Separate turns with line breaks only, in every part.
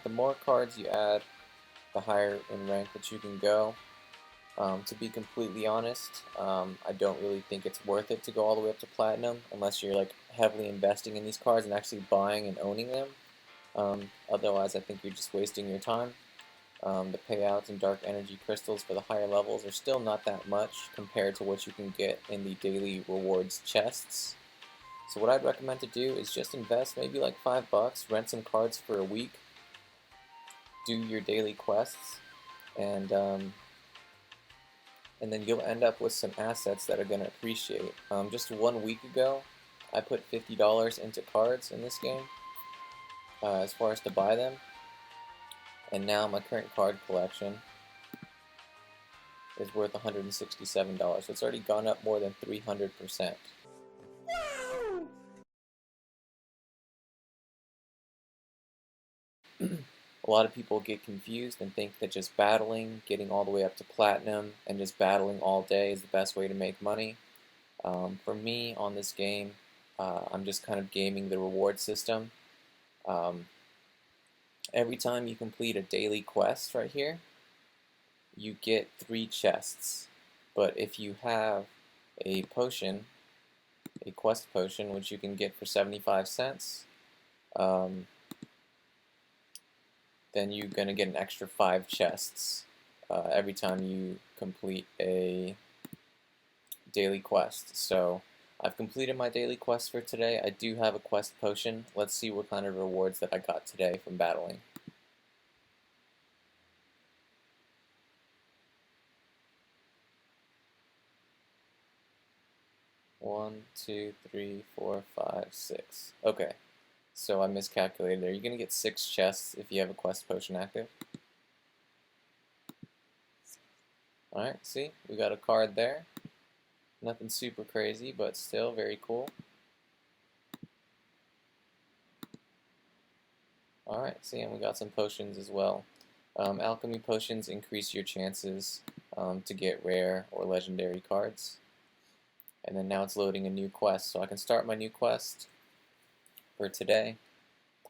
The more cards you add, the higher in rank that you can go. To be completely honest, I don't really think it's worth it to go all the way up to Platinum unless you're like heavily investing in these cards and actually buying and owning them. Otherwise, I think you're just wasting your time. The payouts and dark energy crystals for the higher levels are still not that much compared to what you can get in the daily rewards chests. So what I'd recommend to do is just invest maybe like $5, rent some cards for a week, do your daily quests, and um, and then you'll end up with some assets that are going to appreciate. Just 1 week ago, I put $50 into cards in this game as far as to buy them, and now my current card collection is worth $167. So it's already gone up more than 300%. A lot of people get confused and think that just battling, getting all the way up to platinum, and just battling all day is the best way to make money. For me, on this game, I'm just kind of gaming the reward system. Um, every time you complete a daily quest right here, you get 3 chests. But if you have a potion, a quest potion, which you can get for 75 cents, um, then you're going to get an extra 5 chests every time you complete a daily quest. So I've completed my daily quest for today. I do have a quest potion. Let's see what kind of rewards that I got today from battling. One, two, three, four, five, six. Okay, so I miscalculated there. You're going to get 6 chests if you have a quest potion active. Alright, see? We got a card there. Nothing super crazy, but still very cool. Alright, see, and we got some potions as well. Alchemy potions increase your chances to get rare or legendary cards. And then now it's loading a new quest. So I can start my new quest for today,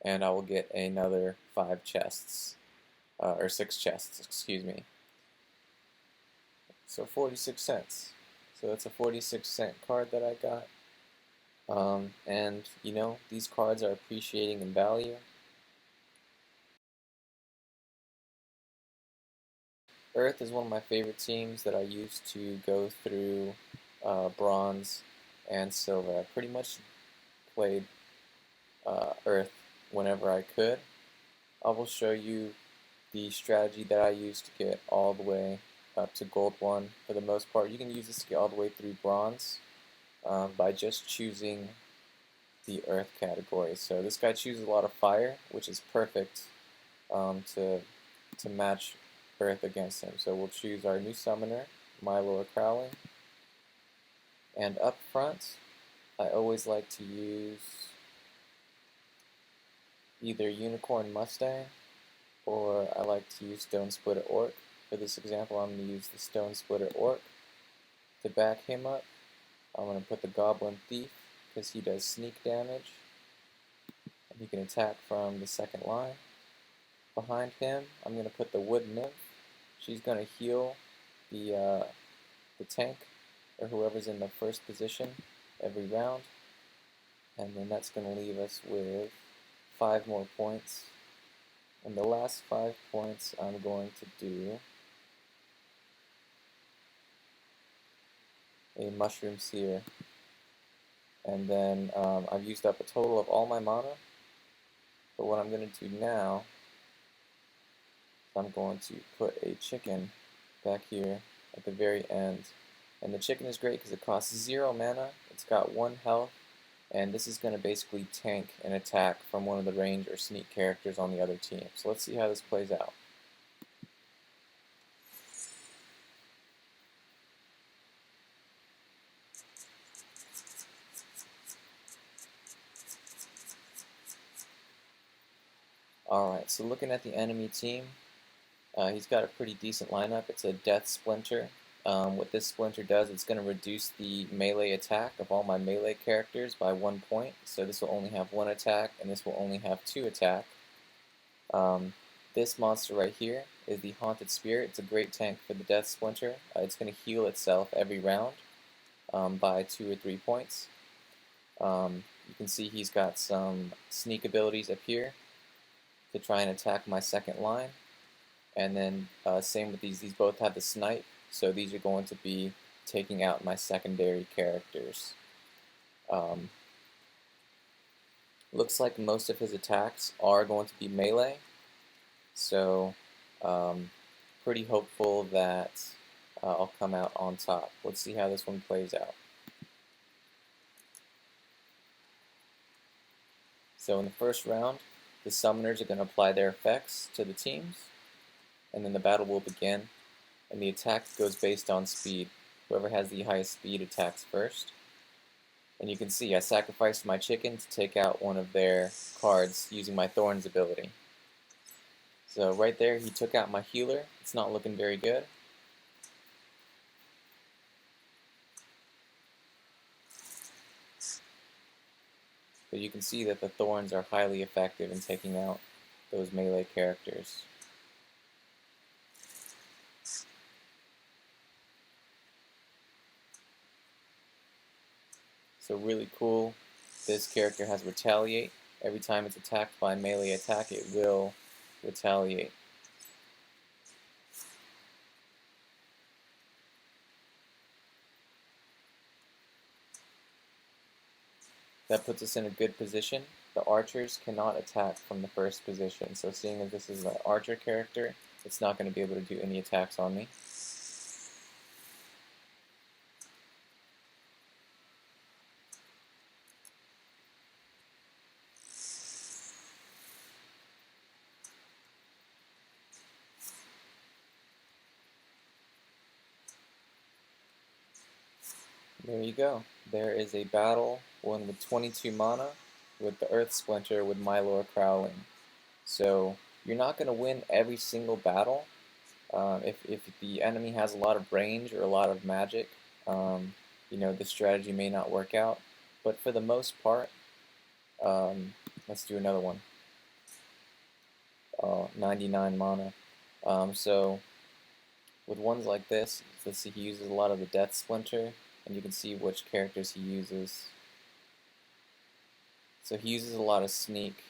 and I will get another 5 chests, or 6 chests, excuse me. So 46 cents. So that's a 46-cent card that I got. And, you know, these cards are appreciating in value. Earth is one of my favorite teams that I use to go through bronze and silver. I pretty much played Earth whenever I could. I will show you the strategy that I use to get all the way up to Gold 1 for the most part. You can use this to get all the way through bronze by just choosing the Earth category. So this guy chooses a lot of fire, which is perfect to match Earth against him. So we'll choose our new summoner, Milo or Crowley. And up front, I always like to use either Unicorn Mustang or I like to use Stone Splitter Orc. For this example, I'm going to use the Stone Splitter Orc. To back him up, I'm going to put the Goblin Thief because he does sneak damage and he can attack from the second line. Behind him, I'm going to put the Wood Nymph. She's going to heal the tank or whoever's in the first position every round, and then that's going to leave us with 5 more points. And the last 5 points I'm going to do a Mushroom Seer. And then I've used up a total of all my mana. But what I'm going to do now is I'm going to put a chicken back here at the very end. And the chicken is great because it costs 0 mana, it's got 1 health, and this is going to basically tank an attack from one of the range or sneak characters on the other team. So let's see how this plays out. Alright, so looking at the enemy team, he's got a pretty decent lineup. It's a Death Splinter. What this Splinter does, it's going to reduce the melee attack of all my melee characters by 1 point. So this will only have 1 attack, and this will only have 2 attack. Um, this monster right here is the Haunted Spirit. It's a great tank for the Death Splinter. It's going to heal itself every round by 2 or 3 points. You can see he's got some sneak abilities up here to try and attack my second line. And then same with these both have the snipe, so these are going to be taking out my secondary characters. Looks like most of his attacks are going to be melee, so pretty hopeful that I'll come out on top. Let's see how this one plays out. So in the first round, the summoners are going to apply their effects to the teams, and then the battle will begin, and the attack goes based on speed. Whoever has the highest speed attacks first. And you can see I sacrificed my chicken to take out one of their cards using my Thorns ability. So right there, he took out my healer. It's not looking very good. But you can see that the Thorns are highly effective in taking out those melee characters. So really cool. This character has Retaliate. Every time it's attacked by a melee attack, it will retaliate. That puts us in a good position. The archers cannot attack from the first position, so seeing as this is an archer character, it's not going to be able to do any attacks on me. There you go. There is a battle, one with 22 mana, with the Earth Splinter with Mylor Crowling. So you're not going to win every single battle. If the enemy has a lot of range or a lot of magic, the strategy may not work out. But for the most part, let's do another one. 99 mana. So with ones like this, let's see, he uses a lot of the Death Splinter, and you can see which characters he uses. So he uses a lot of sneak.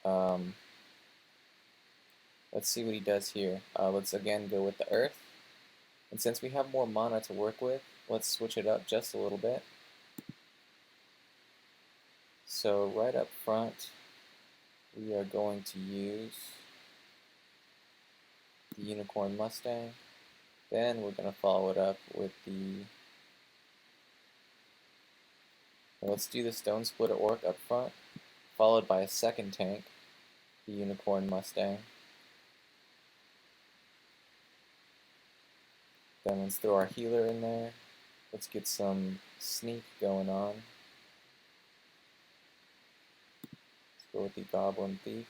Let's see what he does here. Let's again go with the Earth. And since we have more mana to work with, let's switch it up just a little bit. So right up front, we are going to use the Unicorn Mustang. Then we're going to follow it up with let's do the Stone Splitter Orc up front, followed by a second tank, the Unicorn Mustang. Then let's throw our healer in there. Let's get some sneak going on. Let's go with the Goblin Thief.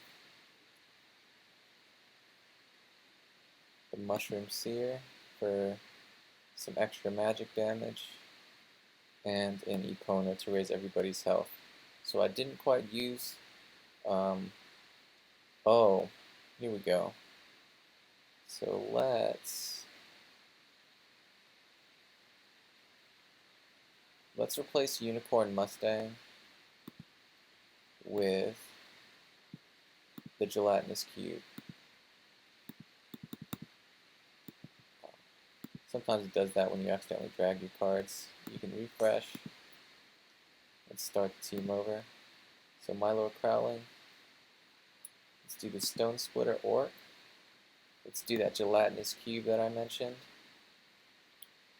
The Mushroom Seer for some extra magic damage. And an Epona to raise everybody's health. So I didn't quite use... oh, here we go. So let's replace Unicorn Mustang with the Gelatinous Cube. Sometimes it does that when you accidentally drag your cards. You can refresh. Let's start the team over. So Mylor Crowling. Let's do the Stone Splitter Orc. Let's do that Gelatinous Cube that I mentioned.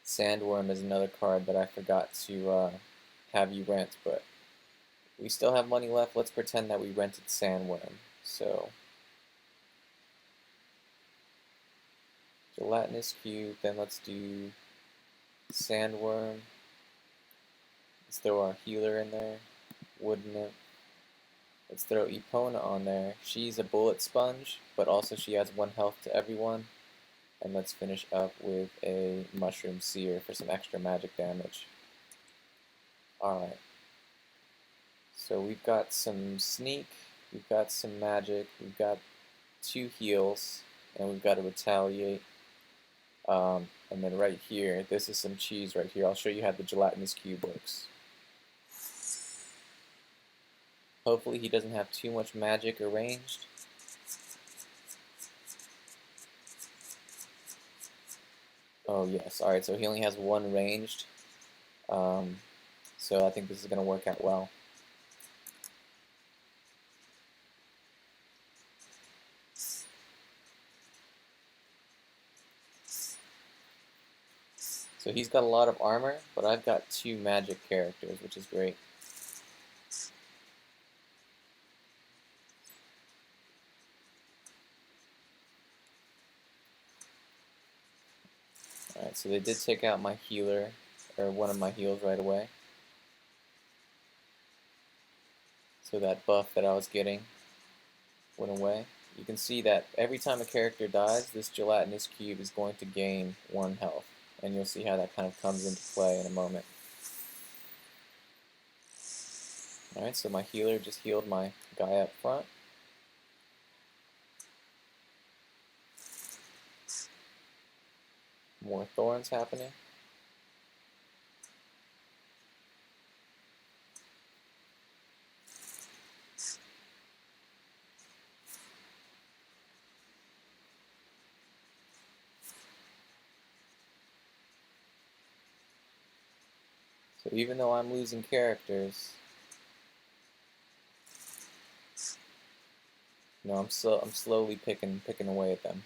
Sandworm is another card that I forgot to have you rent, but we still have money left. Let's pretend that we rented Sandworm. So Gelatinous Cube, then let's do Sandworm. Let's throw our healer in there, Wood Nymph. Let's throw Epona on there. She's a bullet sponge, but also she adds 1 health to everyone. And let's finish up with a Mushroom Seer for some extra magic damage. Alright. So we've got some sneak, we've got some magic, we've got 2 heals, and we've got to retaliate. And then right here, this is some cheese right here. I'll show you how the gelatinous cube works. Hopefully he doesn't have too much magic arranged. Oh yes, alright, so he only has 1 ranged. So I think this is going to work out well. So he's got a lot of armor, but I've got 2 magic characters, which is great. Alright, so they did take out my healer, or one of my heals right away. So that buff that I was getting went away. You can see that every time a character dies, this gelatinous cube is going to gain 1 health. And you'll see how that kind of comes into play in a moment. Alright, so my healer just healed my guy up front. More thorns happening. So even though I'm losing characters, I'm slowly picking away at them.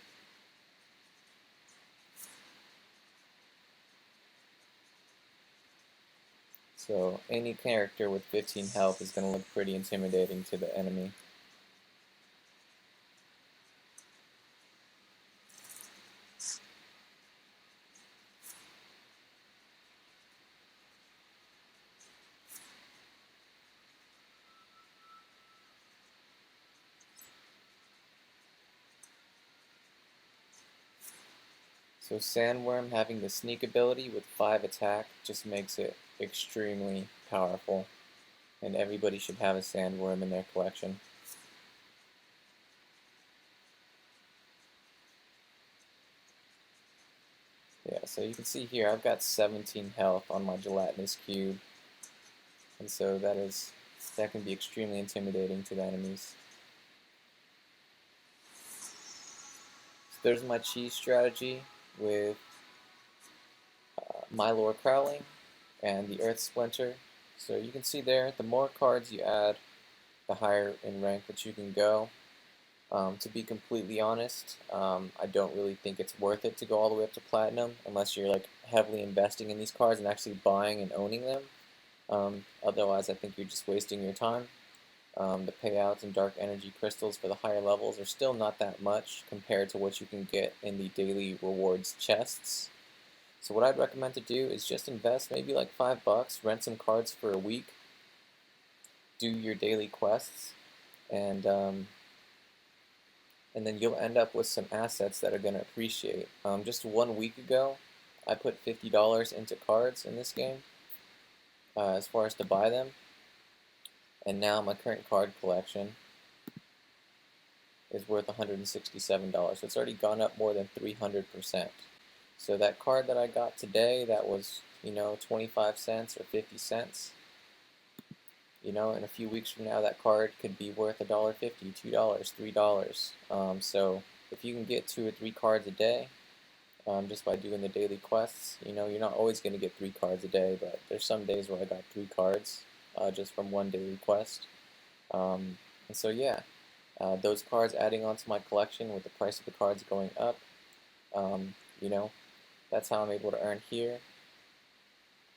So any character with 15 health is going to look pretty intimidating to the enemy. So Sandworm having the sneak ability with 5 attack just makes it extremely powerful, and everybody should have a Sandworm in their collection. Yeah, so you can see here I've got 17 health on my gelatinous cube, and so that can be extremely intimidating to the enemies. So there's my cheese strategy with my lore Crowling and the Earth Splinter. So you can see there, the more cards you add, the higher in rank that you can go. To be completely honest, I don't really think it's worth it to go all the way up to Platinum unless you're like heavily investing in these cards and actually buying and owning them. Otherwise, I think you're just wasting your time. The payouts and dark energy crystals for the higher levels are still not that much compared to what you can get in the daily rewards chests. So what I'd recommend to do is just invest maybe like $5, rent some cards for a week, do your daily quests, and then you'll end up with some assets that are going to appreciate. Just 1 week ago, I put $50 into cards in this game as far as to buy them, and now my current card collection is worth $167. So it's already gone up more than 300%. So that card that I got today that was, 25 cents or 50 cents, in a few weeks from now that card could be worth $1.50, $2, $3. So if you can get 2 or 3 cards a day, just by doing the daily quests, you're not always going to get 3 cards a day, but there's some days where I got 3 cards just from one daily quest. And so yeah, those cards adding onto my collection with the price of the cards going up, that's how I'm able to earn here.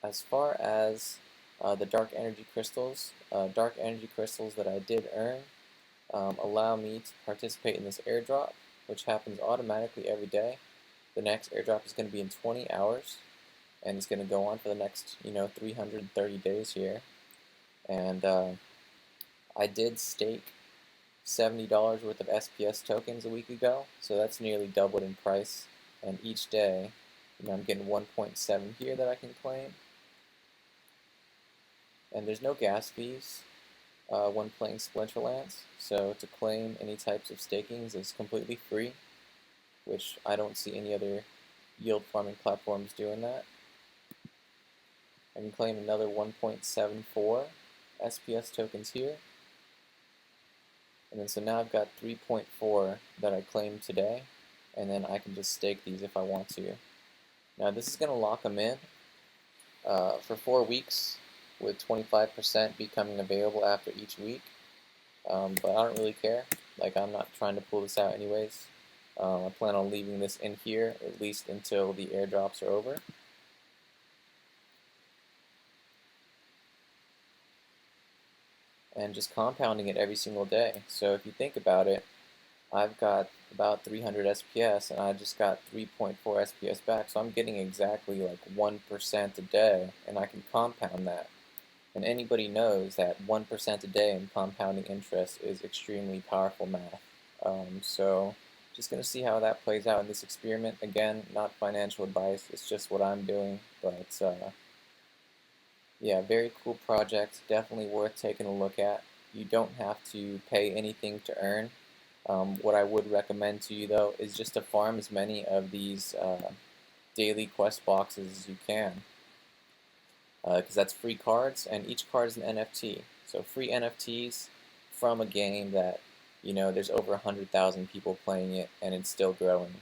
As far as the dark energy crystals that I did earn allow me to participate in this airdrop, which happens automatically every day. The next airdrop is going to be in 20 hours, and it's going to go on for the next 330 days here. And I did stake $70 worth of SPS tokens a week ago, so that's nearly doubled in price. And each day, I'm getting 1.7 here that I can claim. And there's no gas fees. when playing Splinterlands. So to claim any types of stakings is completely free, which I don't see any other yield farming platforms doing that. I can claim another 1.74 SPS tokens here. And then so now I've got 3.4 that I claimed today, and then I can just stake these if I want to. Now this is going to lock them in for 4 weeks, with 25% becoming available after each week. But I don't really care. Like, I'm not trying to pull this out anyways. I plan on leaving this in here at least until the airdrops are over. And just compounding it every single day. So if you think about it, I've got about 300 SPS and I just got 3.4 SPS back. So I'm getting exactly like 1% a day, and I can compound that. And anybody knows that 1% a day in compounding interest is extremely powerful math. So just going to see how that plays out in this experiment. Again, not financial advice, it's just what I'm doing. But yeah, very cool project, definitely worth taking a look at. You don't have to pay anything to earn. What I would recommend to you though is just to farm as many of these daily quest boxes as you can, because that's free cards, and each card is an NFT. So free NFTs from a game that, you know, there's over 100,000 people playing it, and it's still growing.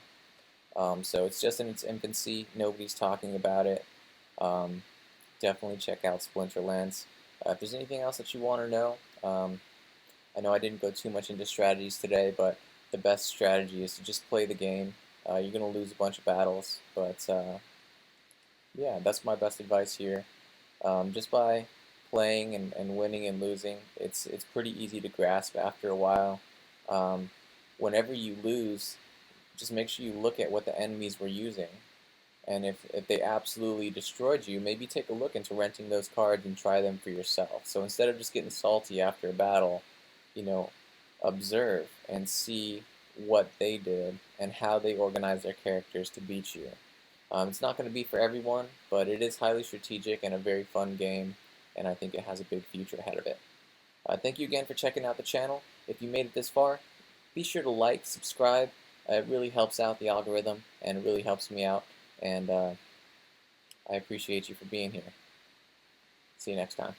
So it's just in its infancy. Nobody's talking about it. Definitely check out Splinterlands. If there's anything else that you want to know, I know I didn't go too much into strategies today, but the best strategy is to just play the game. You're going to lose a bunch of battles, but yeah, that's my best advice here. Just by playing and winning and losing, it's pretty easy to grasp after a while. Um, Whenever you lose, just make sure you look at what the enemies were using. And if they absolutely destroyed you, maybe take a look into renting those cards and try them for yourself. So instead of just getting salty after a battle, you know, observe and see what they did and how they organized their characters to beat you. It's not going to be for everyone, but it is highly strategic and a very fun game, and I think it has a big future ahead of it. Thank you again for checking out the channel. If you made it this far, be sure to like, subscribe. It really helps out the algorithm, and it really helps me out, and I appreciate you for being here. See you next time.